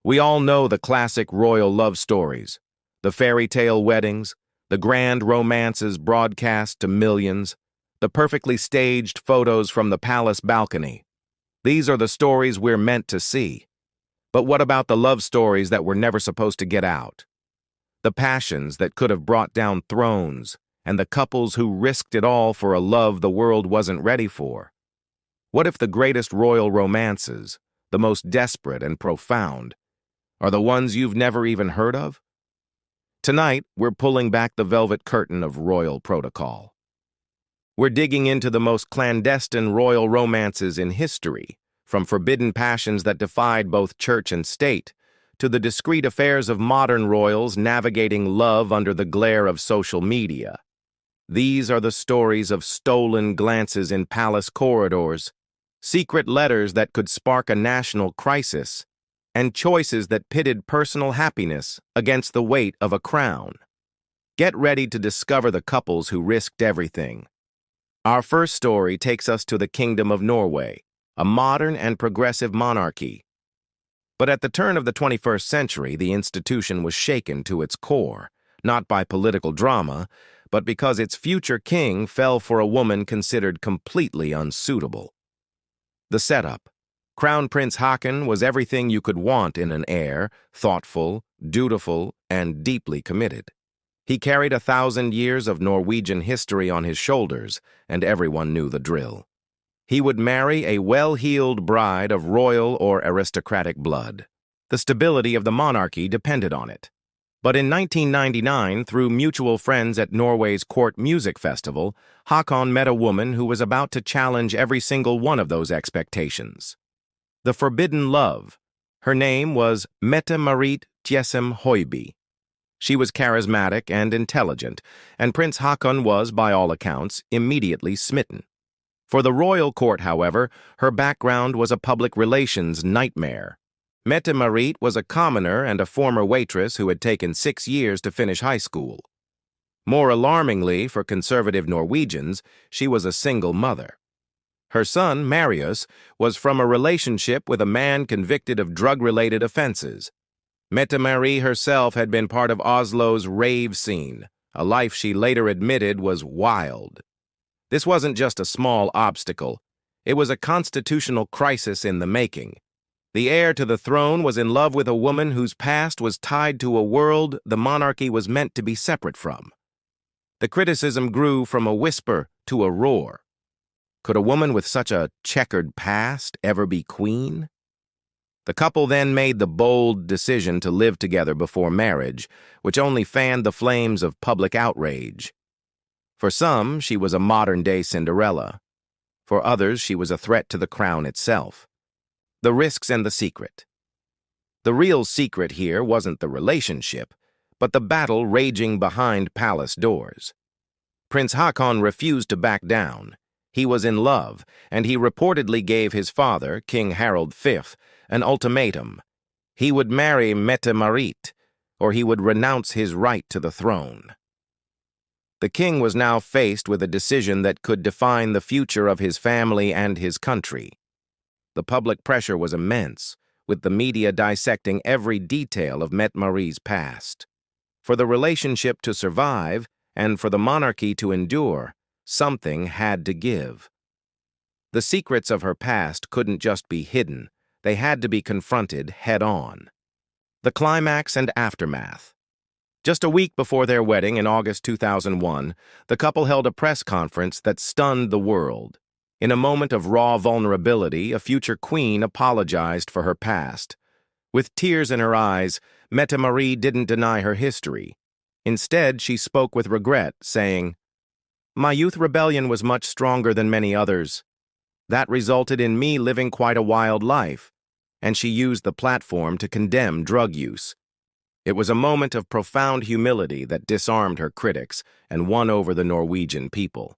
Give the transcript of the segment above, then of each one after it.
We all know the classic royal love stories, the fairy tale weddings, the grand romances broadcast to millions, the perfectly staged photos from the palace balcony. These are the stories we're meant to see. But what about the love stories that were never supposed to get out? The passions that could have brought down thrones, and the couples who risked it all for a love the world wasn't ready for? What if the greatest royal romances, the most desperate and profound, are the ones you've never even heard of? Tonight, we're pulling back the velvet curtain of royal protocol. We're digging into the most clandestine royal romances in history, from forbidden passions that defied both church and state, to the discreet affairs of modern royals navigating love under the glare of social media. These are the stories of stolen glances in palace corridors, secret letters that could spark a national crisis, and choices that pitted personal happiness against the weight of a crown. Get ready to discover the couples who risked everything. Our first story takes us to the Kingdom of Norway, a modern and progressive monarchy. But at the turn of the 21st century, the institution was shaken to its core, not by political drama, but because its future king fell for a woman considered completely unsuitable. The setup. Crown Prince Haakon was everything you could want in an heir, thoughtful, dutiful, and deeply committed. He carried 1,000 years of Norwegian history on his shoulders, and everyone knew the drill. He would marry a well-heeled bride of royal or aristocratic blood. The stability of the monarchy depended on it. But in 1999, through mutual friends at Norway's Court Music Festival, Haakon met a woman who was about to challenge every single one of those expectations. The Forbidden Love. Her name was Mette-Marit Jesem Høiby. She was charismatic and intelligent, and Prince Haakon was, by all accounts, immediately smitten. For the royal court, however, her background was a public relations nightmare. Mette-Marit was a commoner and a former waitress who had taken 6 years to finish high school. More alarmingly for conservative Norwegians, she was a single mother. Her son, Marius, was from a relationship with a man convicted of drug-related offenses. Mette-Marit herself had been part of Oslo's rave scene, a life she later admitted was wild. This wasn't just a small obstacle. It was a constitutional crisis in the making. The heir to the throne was in love with a woman whose past was tied to a world the monarchy was meant to be separate from. The criticism grew from a whisper to a roar. Could a woman with such a checkered past ever be queen? The couple then made the bold decision to live together before marriage, which only fanned the flames of public outrage. For some, she was a modern-day Cinderella. For others, she was a threat to the crown itself. The risks and the secret. The real secret here wasn't the relationship, but the battle raging behind palace doors. Prince Haakon refused to back down. He was in love, and he reportedly gave his father, King Harald V, an ultimatum. He would marry Mette-Marit, or he would renounce his right to the throne. The king was now faced with a decision that could define the future of his family and his country. The public pressure was immense, with the media dissecting every detail of Mette-Marit's past. For the relationship to survive, and for the monarchy to endure, something had to give. The secrets of her past couldn't just be hidden, they had to be confronted head-on. The climax and aftermath. Just a week before their wedding in August 2001, the couple held a press conference that stunned the world. In a moment of raw vulnerability, a future queen apologized for her past. With tears in her eyes, Mette-Marit didn't deny her history. Instead, she spoke with regret, saying, "My youth rebellion was much stronger than many others. That resulted in me living quite a wild life," and she used the platform to condemn drug use. It was a moment of profound humility that disarmed her critics and won over the Norwegian people.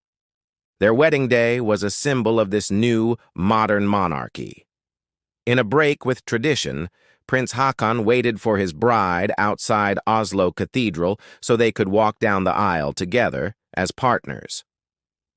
Their wedding day was a symbol of this new, modern monarchy. In a break with tradition, Prince Haakon waited for his bride outside Oslo Cathedral so they could walk down the aisle together as partners.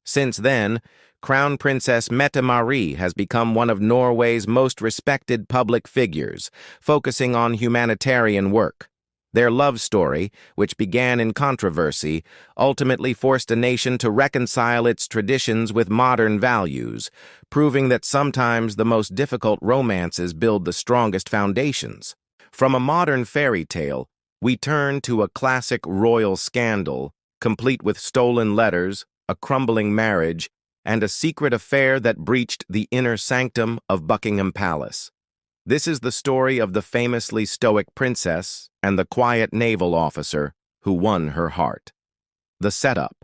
Since then, Crown Princess Mette-Marie has become one of Norway's most respected public figures, focusing on humanitarian work. Their love story, which began in controversy, ultimately forced a nation to reconcile its traditions with modern values, proving that sometimes the most difficult romances build the strongest foundations. From a modern fairy tale, we turn to a classic royal scandal, complete with stolen letters, a crumbling marriage, and a secret affair that breached the inner sanctum of Buckingham Palace. This is the story of the famously stoic princess and the quiet naval officer who won her heart. The setup.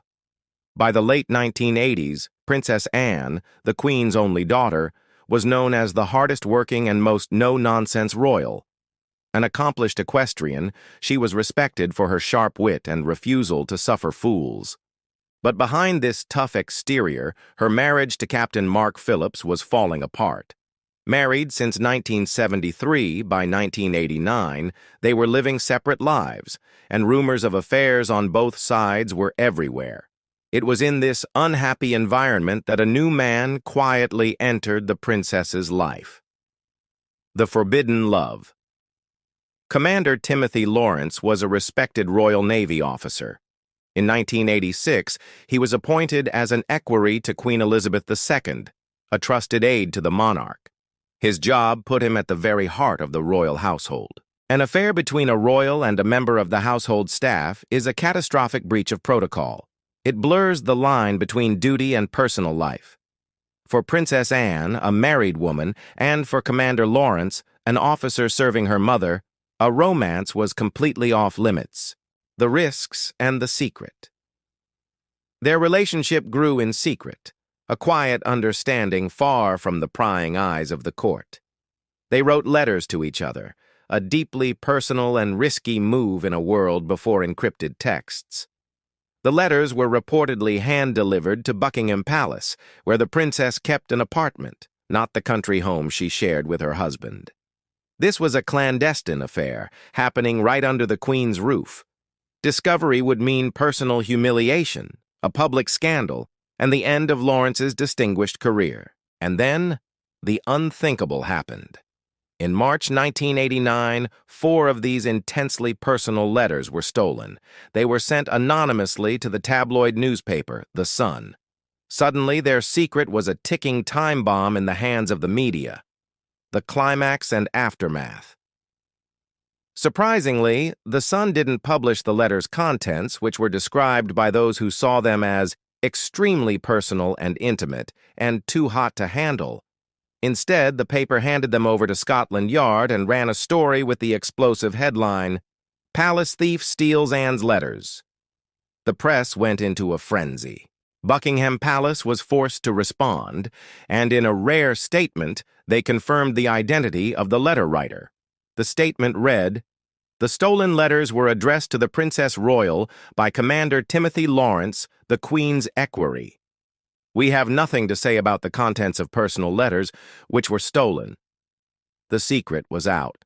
By the late 1980s, Princess Anne, the Queen's only daughter, was known as the hardest-working and most no-nonsense royal. An accomplished equestrian, she was respected for her sharp wit and refusal to suffer fools. But behind this tough exterior, her marriage to Captain Mark Phillips was falling apart. Married since 1973, by 1989, they were living separate lives, and rumors of affairs on both sides were everywhere. It was in this unhappy environment that a new man quietly entered the princess's life. The Forbidden Love. Commander Timothy Lawrence was a respected Royal Navy officer. In 1986, he was appointed as an equerry to Queen Elizabeth II, a trusted aide to the monarch. His job put him at the very heart of the royal household. An affair between a royal and a member of the household staff is a catastrophic breach of protocol. It blurs the line between duty and personal life. For Princess Anne, a married woman, and for Commander Lawrence, an officer serving her mother, a romance was completely off-limits. The risks and the secret. Their relationship grew in secret, a quiet understanding far from the prying eyes of the court. They wrote letters to each other, a deeply personal and risky move in a world before encrypted texts. The letters were reportedly hand-delivered to Buckingham Palace, where the princess kept an apartment, not the country home she shared with her husband. This was a clandestine affair, happening right under the Queen's roof. Discovery would mean personal humiliation, a public scandal, and the end of Lawrence's distinguished career. And then, the unthinkable happened. In March 1989, 4 of these intensely personal letters were stolen. They were sent anonymously to the tabloid newspaper, The Sun. Suddenly, their secret was a ticking time bomb in the hands of the media. The climax and aftermath. Surprisingly, The Sun didn't publish the letters' contents, which were described by those who saw them as extremely personal and intimate, and too hot to handle. Instead, the paper handed them over to Scotland Yard and ran a story with the explosive headline, "Palace Thief Steals Anne's Letters." The press went into a frenzy. Buckingham Palace was forced to respond, and in a rare statement, they confirmed the identity of the letter writer. The statement read, "The stolen letters were addressed to the Princess Royal by Commander Timothy Lawrence, the Queen's equerry. We have nothing to say about the contents of personal letters, which were stolen." The secret was out.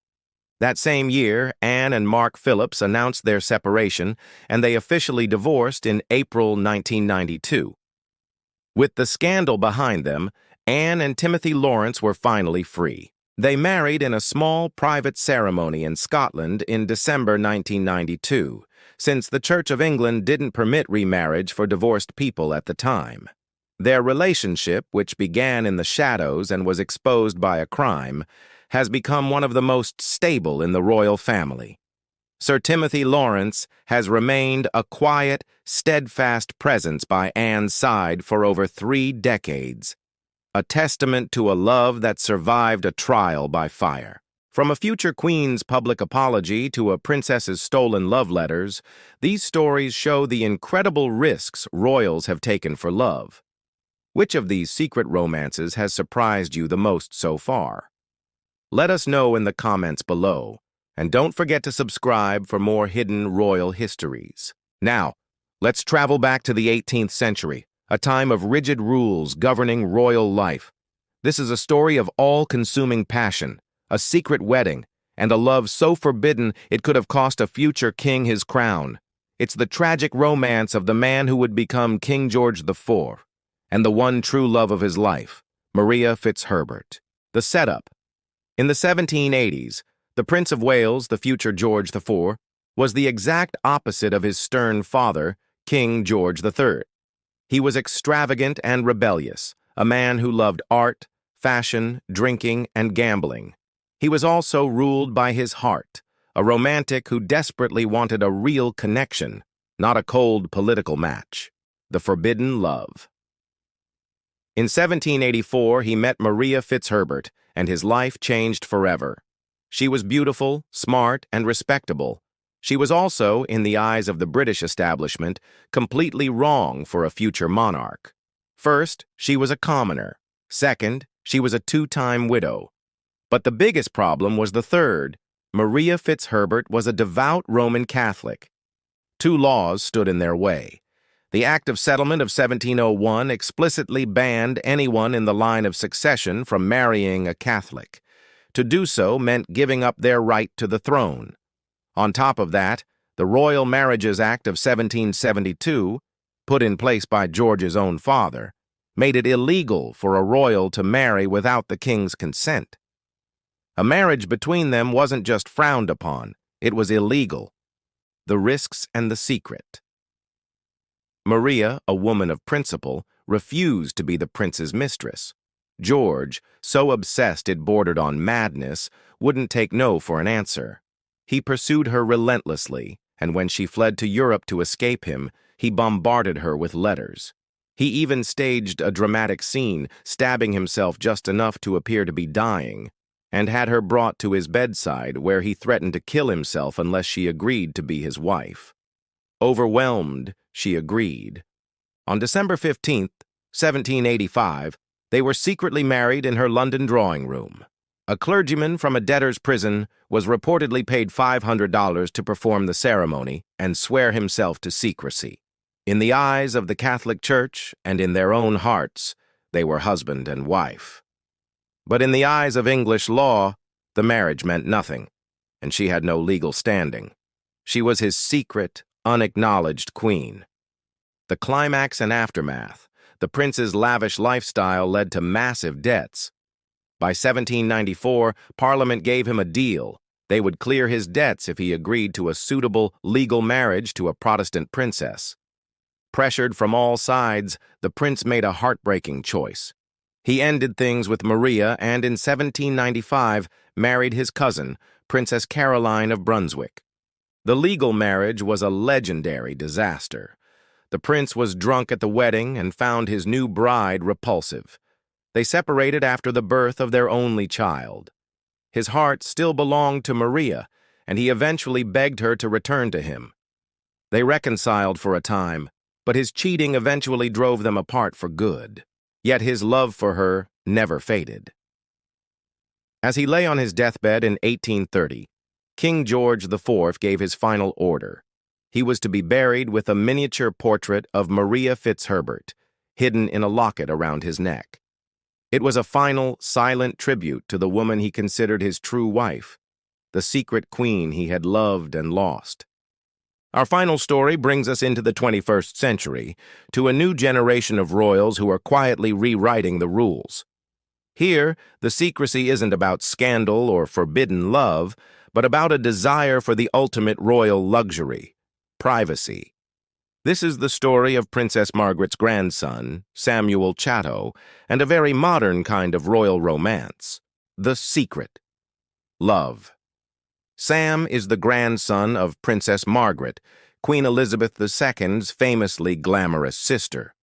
That same year, Anne and Mark Phillips announced their separation, and they officially divorced in April 1992. With the scandal behind them, Anne and Timothy Lawrence were finally free. They married in a small private ceremony in Scotland in December 1992, since the Church of England didn't permit remarriage for divorced people at the time. Their relationship, which began in the shadows and was exposed by a crime, has become one of the most stable in the royal family. Sir Timothy Lawrence has remained a quiet, steadfast presence by Anne's side for over 3 decades, a testament to a love that survived a trial by fire. From a future queen's public apology to a princess's stolen love letters, these stories show the incredible risks royals have taken for love. Which of these secret romances has surprised you the most so far? Let us know in the comments below, and don't forget to subscribe for more hidden royal histories. Now, let's travel back to the 18th century, a time of rigid rules governing royal life. This is a story of all-consuming passion, a secret wedding, and a love so forbidden it could have cost a future king his crown. It's the tragic romance of the man who would become King George IV and the one true love of his life, Maria Fitzherbert. The setup. In the 1780s, the Prince of Wales, the future George IV, was the exact opposite of his stern father, King George III. He was extravagant and rebellious, a man who loved art, fashion, drinking, and gambling. He was also ruled by his heart, a romantic who desperately wanted a real connection, not a cold political match. The forbidden love. In 1784, he met Maria Fitzherbert, and his life changed forever. She was beautiful, smart, and respectable. She was also, in the eyes of the British establishment, completely wrong for a future monarch. First, she was a commoner. Second, she was a two-time widow. But the biggest problem was the third. Maria Fitzherbert was a devout Roman Catholic. Two laws stood in their way. The Act of Settlement of 1701 explicitly banned anyone in the line of succession from marrying a Catholic. To do so meant giving up their right to the throne. On top of that, the Royal Marriages Act of 1772, put in place by George's own father, made it illegal for a royal to marry without the king's consent. A marriage between them wasn't just frowned upon, it was illegal. The risks and the secret. Maria, a woman of principle, refused to be the prince's mistress. George, so obsessed it bordered on madness, wouldn't take no for an answer. He pursued her relentlessly, and when she fled to Europe to escape him, he bombarded her with letters. He even staged a dramatic scene, stabbing himself just enough to appear to be dying, and had her brought to his bedside, where he threatened to kill himself unless she agreed to be his wife. Overwhelmed, she agreed. On December 15th, 1785, they were secretly married in her London drawing room. A clergyman from a debtor's prison was reportedly paid $500 to perform the ceremony and swear himself to secrecy. In the eyes of the Catholic Church and in their own hearts, they were husband and wife. But in the eyes of English law, the marriage meant nothing, and she had no legal standing. She was his secret, unacknowledged queen. The climax and aftermath. The prince's lavish lifestyle led to massive debts. By 1794, Parliament gave him a deal. They would clear his debts if he agreed to a suitable legal marriage to a Protestant princess. Pressured from all sides, the prince made a heartbreaking choice. He ended things with Maria and in 1795 married his cousin, Princess Caroline of Brunswick. The legal marriage was a legendary disaster. The prince was drunk at the wedding and found his new bride repulsive. They separated after the birth of their only child. His heart still belonged to Maria, and he eventually begged her to return to him. They reconciled for a time, but his cheating eventually drove them apart for good. Yet his love for her never faded. As he lay on his deathbed in 1830, King George IV gave his final order. He was to be buried with a miniature portrait of Maria Fitzherbert, hidden in a locket around his neck. It was a final, silent tribute to the woman he considered his true wife, the secret queen he had loved and lost. Our final story brings us into the 21st century, to a new generation of royals who are quietly rewriting the rules. Here, the secrecy isn't about scandal or forbidden love, but about a desire for the ultimate royal luxury, privacy. This is the story of Princess Margaret's grandson, Samuel Chatto, and a very modern kind of royal romance, the secret. Love. Sam is the grandson of Princess Margaret, Queen Elizabeth II's famously glamorous sister.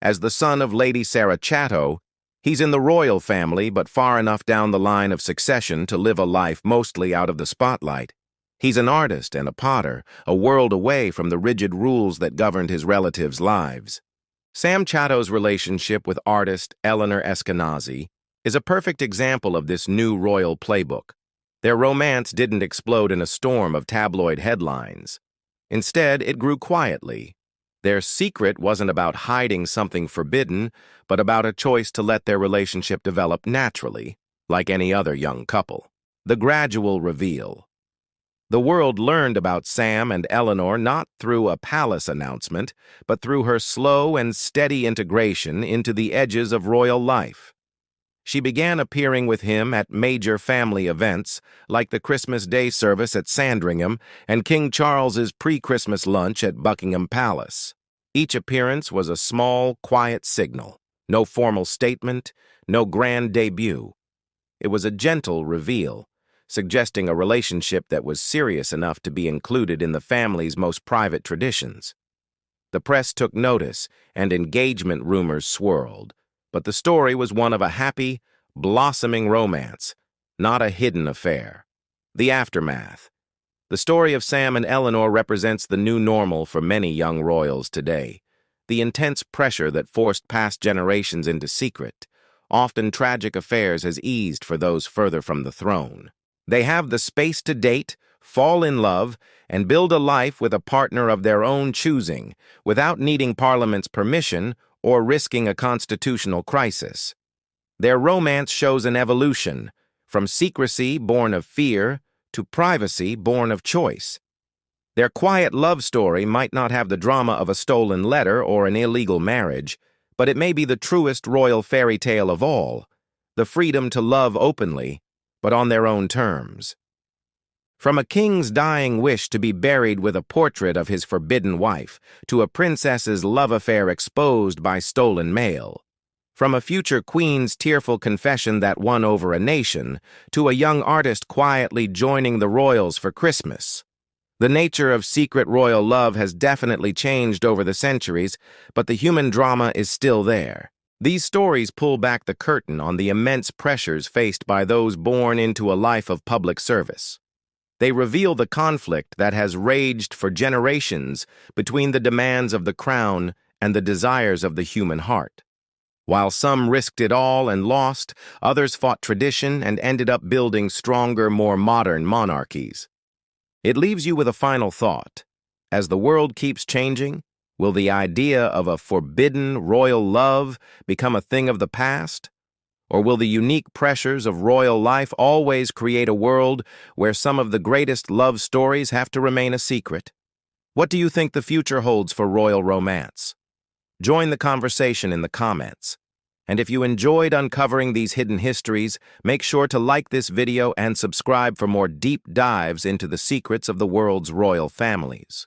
As the son of Lady Sarah Chatto, he's in the royal family but far enough down the line of succession to live a life mostly out of the spotlight. He's an artist and a potter, a world away from the rigid rules that governed his relatives' lives. Sam Chatto's relationship with artist Eleanor Eskenazi is a perfect example of this new royal playbook. Their romance didn't explode in a storm of tabloid headlines. Instead, it grew quietly. Their secret wasn't about hiding something forbidden, but about a choice to let their relationship develop naturally, like any other young couple. The gradual reveal. The world learned about Sam and Eleanor not through a palace announcement, but through her slow and steady integration into the edges of royal life. She began appearing with him at major family events, like the Christmas Day service at Sandringham and King Charles's pre-Christmas lunch at Buckingham Palace. Each appearance was a small, quiet signal. No formal statement, no grand debut. It was a gentle reveal, suggesting a relationship that was serious enough to be included in the family's most private traditions. The press took notice, and engagement rumors swirled, but the story was one of a happy, blossoming romance, not a hidden affair. The aftermath. The story of Sam and Eleanor represents the new normal for many young royals today. The intense pressure that forced past generations into secret, often tragic affairs has eased for those further from the throne. They have the space to date, fall in love, and build a life with a partner of their own choosing, without needing Parliament's permission or risking a constitutional crisis. Their romance shows an evolution, from secrecy born of fear to privacy born of choice. Their quiet love story might not have the drama of a stolen letter or an illegal marriage, but it may be the truest royal fairy tale of all, the freedom to love openly, but on their own terms. From a king's dying wish to be buried with a portrait of his forbidden wife, to a princess's love affair exposed by stolen mail. From a future queen's tearful confession that won over a nation, to a young artist quietly joining the royals for Christmas. The nature of secret royal love has definitely changed over the centuries, but the human drama is still there. These stories pull back the curtain on the immense pressures faced by those born into a life of public service. They reveal the conflict that has raged for generations between the demands of the crown and the desires of the human heart. While some risked it all and lost, others fought tradition and ended up building stronger, more modern monarchies. It leaves you with a final thought. As the world keeps changing, will the idea of a forbidden royal love become a thing of the past? Or will the unique pressures of royal life always create a world where some of the greatest love stories have to remain a secret? What do you think the future holds for royal romance? Join the conversation in the comments. And if you enjoyed uncovering these hidden histories, make sure to like this video and subscribe for more deep dives into the secrets of the world's royal families.